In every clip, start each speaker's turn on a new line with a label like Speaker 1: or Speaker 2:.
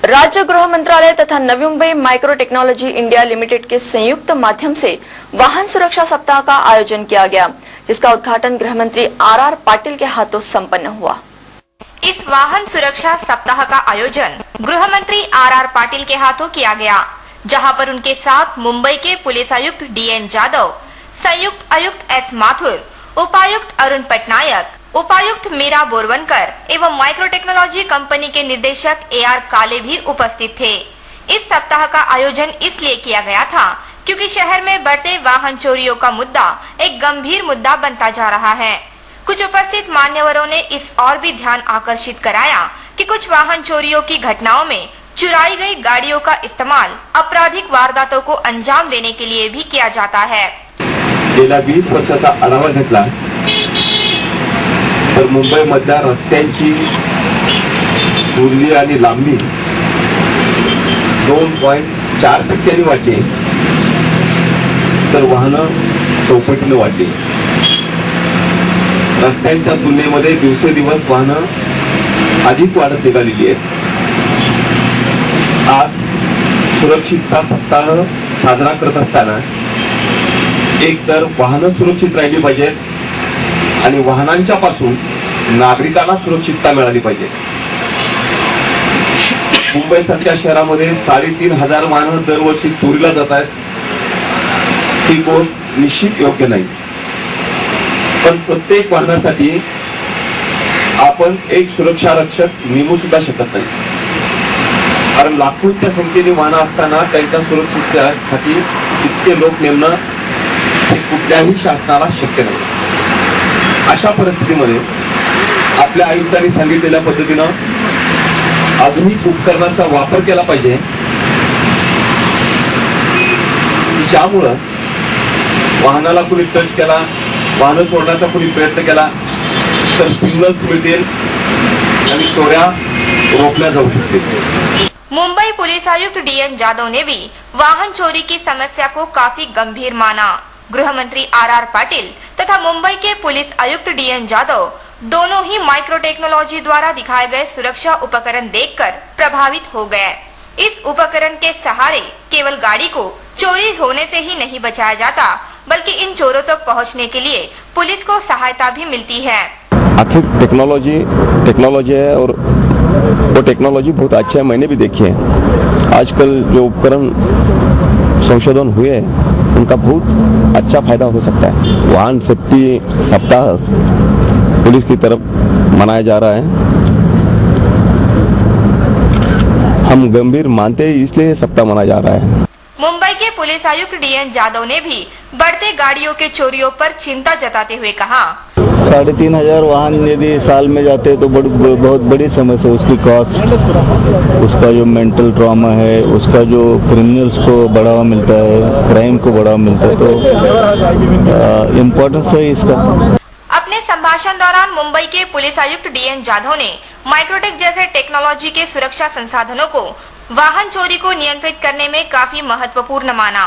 Speaker 1: राज्य गृह मंत्रालय तथा नवी Mumbai micro technology India limited के संयुक्त माध्यम से वाहन सुरक्षा सप्ताह का आयोजन किया गया, जिसका उद्घाटन गृह मंत्री आर पाटिल के हाथों संपन्न हुआ।
Speaker 2: इस वाहन सुरक्षा सप्ताह का आयोजन गृह मंत्री आर पाटिल के हाथों किया गया, जहां पर उनके साथ मुंबई के पुलिस आयुक्त DN जाधव, संयुक्त आयुक्त S माथुर, उपायुक्त अरुण पटनायक, उपायुक्त मीरा बोरवनकर एवं माइक्रो टेक्नोलॉजी कंपनी के निदेशक AR काले भी उपस्थित थे। इस सप्ताह का आयोजन इसलिए किया गया था क्योंकि शहर में बढ़ते वाहन चोरियों का मुद्दा एक गंभीर मुद्दा बनता जा रहा है। कुछ उपस्थित मान्यवरों ने इस और भी ध्यान आकर्षित कराया कि कुछ वाहन चोरियों की घटनाओं में चुराई गई गाड़ियों का इस्तेमाल आपराधिक वारदातों को अंजाम देने के लिए भी किया जाता है।
Speaker 3: गेल्या 20 वर्षाचा आढावा घेतला तर मुंबई मधल्या रस्त्यांची रुंदी आणि लांबी 2.4% वाढली, तर वाहनं 64% वाढली। रस्त्यांच्या तुलनेमध्ये दिवसेंदिवस वाहनं अधिक वाढत निघालेली आहेत। आज सुरक्षितता सप्ताह साजरा करत असताना एक तर वाहनं सुरक्षित राहिली पाहिजेत आणि वाहनांच्या पासून नागरिकांना सुरक्षितता मिळाली पाहिजे। मुंबई सारख्या शहरामध्ये 3,500 वाहनं दरवर्षी चोरीला जात आहेत। ही गोष्ट निश्चित योग्य नाही, पण प्रत्येक वाहनासाठी आपण एक सुरक्षा रक्षक नेमू सुद्धा शकत नाही, कारण लाखोंच्या संख्येने वाहनं असताना त्यांच्या सुरक्षेसाठी इतके लोक नेमणं हे कुठल्याही शासनाला शक्य नाही। अशा परिस्थितीमध्ये आपल्या आयुक्तांनी सांगितलेल्या पद्धतीनं आधुनिक उपकरणांचा वापर केला पाहिजे, ज्यामुळे वाहनाला कुणी टच केला, वाहन सोडण्याचा कुणी प्रयत्न केला तर सिग्नल्स मिळतील आणि चोऱ्या रोखल्या जाऊ शकतील।
Speaker 2: मुंबई पुलिस आयुक्त DN जाधव ने भी वाहन चोरी की समस्या को काफी गंभीर माना। गृह मंत्री आर पाटिल तथा मुंबई के पुलिस आयुक्त DN जाधव दोनों ही माइक्रो टेक्नोलॉजी द्वारा दिखाए गए सुरक्षा उपकरण देखकर प्रभावित हो गए। इस उपकरण के सहारे केवल गाड़ी को चोरी होने से ही नहीं बचाया जाता, बल्कि इन चोरों तक पहुंचने के लिए पुलिस को सहायता भी मिलती है।
Speaker 4: आखिर टेक्नोलॉजी है और वो टेक्नोलॉजी बहुत अच्छा है। मैंने भी देखी है आजकल जो उपकरण संशोधन हुए हैं उनका बहुत अच्छा फायदा हो सकता है। वाहन सेफ्टी सप्ताह पुलिस की तरफ मनाया जा रहा है। हम गंभीर मानते हैं, इसलिए सप्ताह मनाया जा रहा है।
Speaker 2: मुंबई के पुलिस आयुक्त DN जाधव ने भी बढ़ते गाड़ियों के चोरियों पर चिंता जताते हुए कहा,
Speaker 5: 3,500 वाहन यदि साल में जाते हैं तो बहुत बड़ी समस्या। उसकी कॉस्ट, उसका जो मेंटल ट्रॉमा है, उसका जो क्रिमिनल्स को बढ़ावा मिलता है, क्राइम को बढ़ावा मिलता है, तो इम्पोर्टेंस है इसका।
Speaker 2: अपने संभाषण दौरान मुंबई के पुलिस आयुक्त DN जाधव ने माइक्रोटेक जैसे टेक्नोलॉजी के सुरक्षा संसाधनों को वाहन चोरी को नियंत्रित करने में काफी महत्वपूर्ण माना।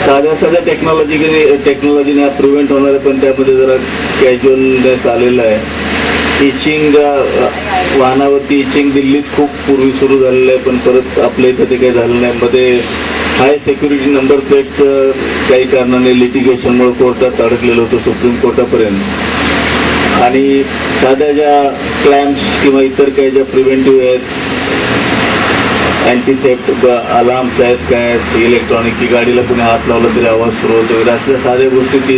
Speaker 6: साध्या टेक्नॉलॉजीने प्रिव्हेंट होणार आहे, पण त्यामध्ये जरा कॅज्युअलनेस आलेला आहे। इचिंग वाहनावरती इचिंग दिल्लीत खूप पूर्वी सुरू झालेलं आहे, पण परत आपल्या इथे ते काही झालं नाही। मध्ये हाय सिक्युरिटी नंबर प्लेट काही कारणाने लिटिगेशनमुळे कोर्टात अडकलेलं होतं, सुप्रीम कोर्टापर्यंत। आणि साध्या ज्या क्लॅम्प्स किंवा इतर काही ज्या प्रिव्हेंटिव्ह आहेत, अँटी थेफ्ट अलार्म्स आहेत, काय इलेक्ट्रॉनिक की गाडीला कुणी हात लावला तरी आवाज सुरू होतो, असल्या साध्या गोष्टी की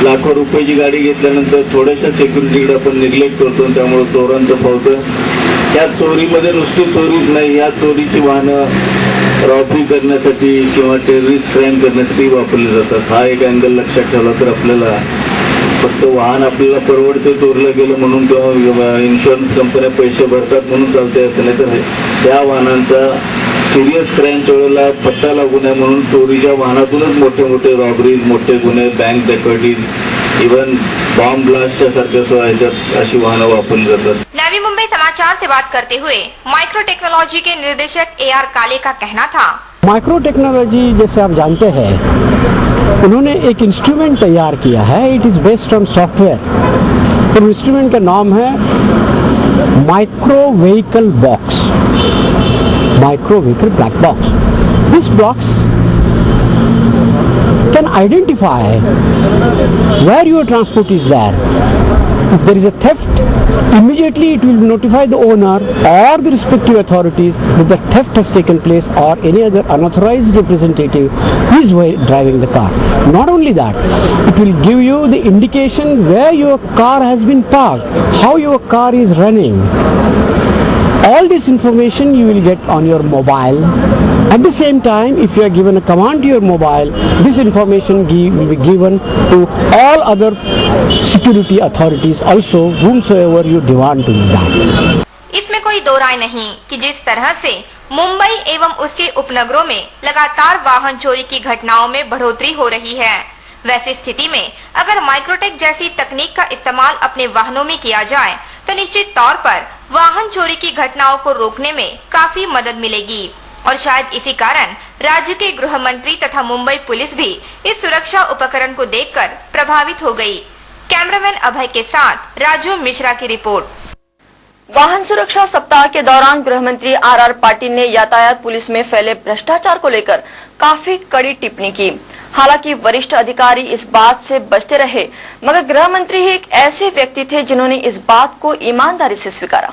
Speaker 6: लाखो रुपयाची गाडी घेतल्यानंतर थोड्याशा सिक्युरिटीकडे आपण निग्लेक्ट करतो, त्यामुळे चोरांचं फावतं। त्या चोरीमध्ये नुसती चोरीच नाही, या चोरीची वाहनं रॉबरी करण्यासाठी किंवा टेररिस्ट क्राईम करण्यासाठी वापरली जातात। हा एक अँगल लक्षात ठेवला तर आपल्याला फक्त वाहन आपल्याला परवडते चोरलं गेलं म्हणून किंवा इन्शुरन्स कंपन्या पैसे भरतात म्हणून चालते असं नाही, तर त्या वाहनांचा सिरियस क्राईमच्या वेळेला पत्ता लागू नये म्हणून चोरीच्या वाहनातूनच मोठे मोठे रॉबरीज, मोठे गुन्हे, बँक डकैतीज, इव्हन बॉम्ब ब्लास्टच्या सारख्या अशी वाहनं वापरली जातात।
Speaker 2: नवी मुंबई समाचार से बात करते हुए माइक्रो टेक्नोलॉजी के निर्देशक AR काले का कहना था,
Speaker 7: माइक्रो टेक्नोलॉजी जैसे आप जानते हैं उन्होंने एक इंस्ट्रूमेंट तैयार किया है। It is based on software. Instrument का नाम है micro vehicle box. micro vehicle black box. This box can identify where your transport is there. If there is a theft, immediately it will notify the owner or the respective authorities that the theft has taken place or any other unauthorized representative is driving the car. Not only that, it will give you the indication where your car has been parked, how your car is running. All this information you will get on your mobile. At the same time, if you are given a command to your mobile, this information will be given to all other security authorities also, whomsoever you demand to do that.
Speaker 2: इसमें कोई दो राय नहीं कि जिस तरह से मुंबई एवं उसके उपनगरों में लगातार वाहन चोरी की घटनाओं में बढ़ोतरी हो रही है, वैसी स्थिति में अगर माइक्रोटेक जैसी तकनीक का इस्तेमाल अपने वाहनों में किया जाए तो निश्चित तौर पर वाहन चोरी की घटनाओं को रोकने में काफी मदद मिलेगी और शायद इसी कारण राज्य के गृह मंत्री तथा मुंबई पुलिस भी इस सुरक्षा उपकरण को देखकर प्रभावित हो गई। कैमरामैन अभय के साथ राजू मिश्रा की रिपोर्ट।
Speaker 1: वाहन सुरक्षा सप्ताह के दौरान गृह मंत्री आर पाटिल ने यातायात पुलिस में फैले भ्रष्टाचार को लेकर काफी कड़ी टिप्पणी की। हालांकि वरिष्ठ अधिकारी इस बात से बचते रहे, मगर गृह मंत्री ही एक ऐसे व्यक्ति थे जिन्होंने इस बात को ईमानदारी से स्वीकारा।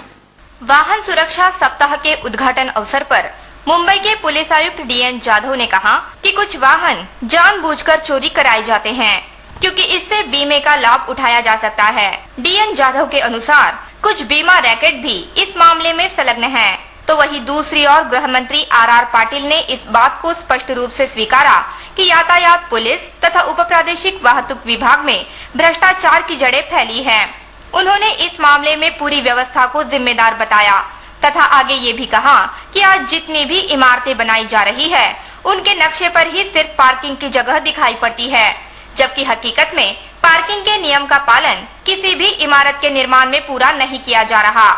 Speaker 2: वाहन सुरक्षा सप्ताह के उद्घाटन अवसर पर मुंबई के पुलिस आयुक्त डीएन जाधव ने कहा कि कुछ वाहन जानबूझकर चोरी कराए जाते हैं क्योंकि इससे बीमे का लाभ उठाया जा सकता है। डीएन जाधव के अनुसार कुछ बीमा रैकेट भी इस मामले में संलग्न हैं। तो वही दूसरी ओर गृह मंत्री आर पाटिल ने इस बात को स्पष्ट रूप से स्वीकारा कि यातायात पुलिस तथा उप प्रादेशिक वाहतुक विभाग में भ्रष्टाचार की जड़ें फैली हैं। उन्होंने इस मामले में पूरी व्यवस्था को जिम्मेदार बताया तथा आगे ये भी कहा कि आज जितनी भी इमारतें बनाई जा रही है उनके नक्शे पर ही सिर्फ पार्किंग की जगह दिखाई पड़ती है, जबकि हकीकत में पार्किंग के नियम का पालन किसी भी इमारत के निर्माण में पूरा नहीं किया जा रहा,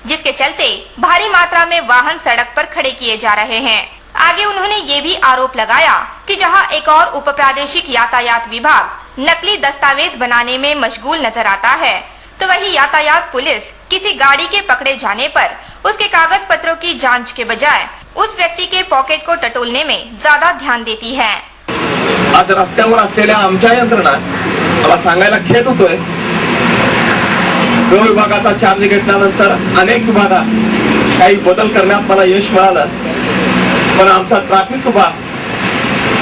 Speaker 2: जिसके चलते भारी मात्रा में वाहन सड़क पर खड़े किए जा रहे हैं। आगे उन्होंने ये भी आरोप लगाया कि जहां एक और उप प्रादेशिक यातायात विभाग नकली दस्तावेज बनाने में मशगूल नजर आता है, तो वही यातायात पुलिस किसी गाड़ी के पकड़े जाने पर उसके कागज पत्रों की जांच के बजाय उस व्यक्ती के पॉकेट को टटोलने में ज्यादा ध्यान देती है।
Speaker 3: आज रस्त्यावर असलेल्या आमच्या यंत्रणा मला सांगायला खेद होतोय, गृह विभागाचा चार्ज घेतल्यानंतर अनेक विभागात काही बदल करण्यात मला यश मिळालं, पण आमचा ट्रॅफिक विभाग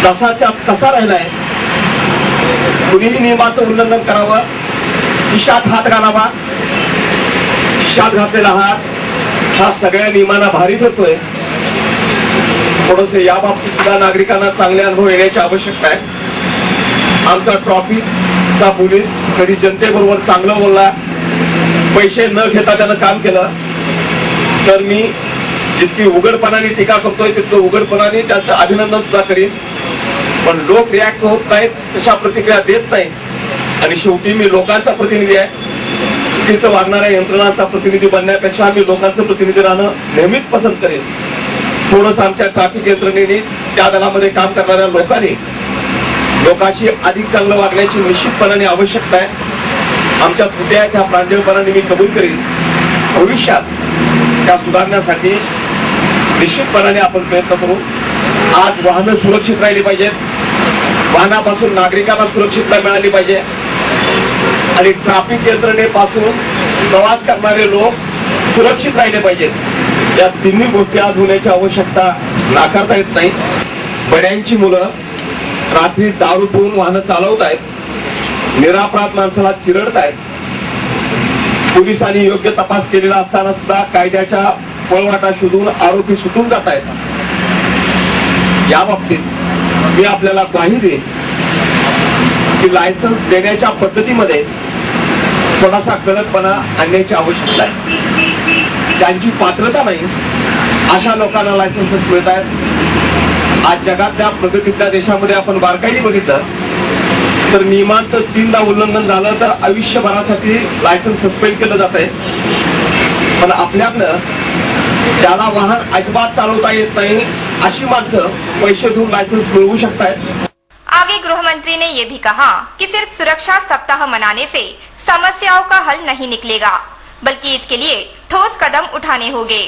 Speaker 3: जसाच्या तसा राहिलाय। कुणीही नियमाचं उल्लंघन करावं, खिशात हात घालावा, खिशात घातलेला हात हा सगळ्या नियमांना भारी ठरतोय। थोडंसं या बाबतीत सुद्धा नागरिकांना चांगले अनुभव येण्याची आवश्यकता आहे। आमचा ट्रॅफिकचा पोलीस कधी जनतेबरोबर चांगलं बोलला, पैसे न घेता त्यानं काम केलं, तर मी जितकी उघडपणाने टीका करतोय तितकं उघडपणाने त्याचं अभिनंदन सुद्धा करीन। पण लोक रिॲक्ट होत नाहीत, तशा प्रतिक्रिया देत नाही आणि शेवटी मी लोकांचा प्रतिनिधी आहे। चुकीचं वागणाऱ्या यंत्रणांचा प्रतिनिधी बनण्यापेक्षा मी लोकांचं प्रतिनिधी राहणं नेहमीच पसंत करेन। थोडंसं आमच्या ट्रॅफिक यंत्रणेने त्या दलामध्ये काम करणाऱ्या लोकांनी लोकांशी अधिक चांगलं वागण्याची निश्चितपणाने आवश्यकता आहे। आमच्या त्रुट्या त्या प्रांजळपणाने मी कबूल करीन। भविष्यात त्या सुधारण्यासाठी निश्चितपणाने आपण प्रयत्न करू। आज वाहनं सुरक्षित राहिली पाहिजेत, वाहनापासून नागरिकांना सुरक्षितता मिळाली पाहिजे आणि ट्रॅफिक यंत्रणेपासून प्रवास करणारे लोक सुरक्षित राहिले पाहिजेत। या तिन्ही गोष्टी आज होण्याची आवश्यकता नाकारता येत नाही। बड्यांची मुलं रात्री दारू पिऊन वाहनं चालवत आहेत, निरापराध माणसाला चिरडत आहेत। पोलिसांनी योग्य तपास केलेला असताना सुद्धा कायद्याच्या पळवाटा शोधून आरोपी सुटून जात आहेत। या बाबतीत मी आपल्याला ग्वाही देईन की लायसन्स देण्याच्या पद्धतीमध्ये थोडासा कडकपणा आणण्याची आवश्यकता आहे। ज्यांची पात्रता नाही अशा लोकांना लायसन्सेस मिळत आहेत। आज जगातल्या प्रगतीच्या देशामध्ये आपण बारकाईने बघितलं तर नियमांचं 3दा उल्लंघन झालं तर आयुष्यभरासाठी लायसन्स सस्पेंड केलं जात आहे। पण आपल्याकडनं ज्याला वाहन अजिबात चालवता येत नाही अशी माणसं पैसे देऊन लायसन्स मिळवू शकतात।
Speaker 2: आगे गृह मंत्री ने ये भी कहा कि सिर्फ सुरक्षा सप्ताह मनाने से समस्याओं का हल नहीं निकलेगा, बल्कि इसके लिए ठोस कदम उठाने होंगे।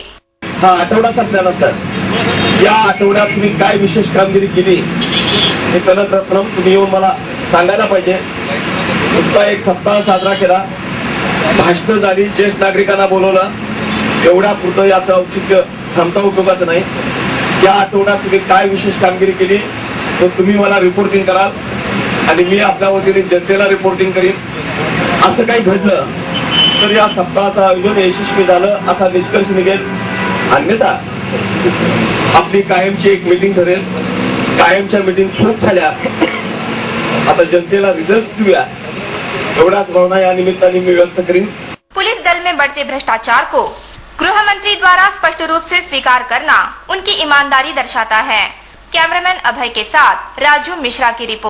Speaker 3: हा आठवडा संपल्यानंतर या आठवड्यात तुम्ही काय विशेष कामगिरी केली हे कलरत्नम तुम्ही येऊन मला सांगायला पाहिजे. नुसता एक सप्ताह साजरा केला, भाषण झाली, ज्येष्ठ नागरिकांना बोलवलं, एवढ्या पुरतं याचं औचित्य थांबता उपयोगाचं नाही. या आठवड्यात तुम्ही काय विशेष कामगिरी केली तर तुम्ही मला रिपोर्टिंग कराल आणि मी आपल्या वतीने जनतेला रिपोर्टिंग करीन. असं काही घडलं तर या सप्ताहाचं आयोजन यशस्वी झालं असा निष्कर्ष निघेल. अन्यथा आपली कायमची एक मीटिंग ठरेल. कायमच्या मीटिंग खूप झाल्या, आता जनतेला रिझल्ट देऊया एवढ्याच भावना या निमित्ताने मी व्यक्त करीन.
Speaker 2: पुलिस दल में बढ़ते भ्रष्टाचार को गृह मंत्री द्वारा स्पष्ट रूप से स्वीकार करना उनकी ईमानदारी दर्शाता है। कैमरामैन अभय के साथ राजू मिश्रा की रिपोर्ट।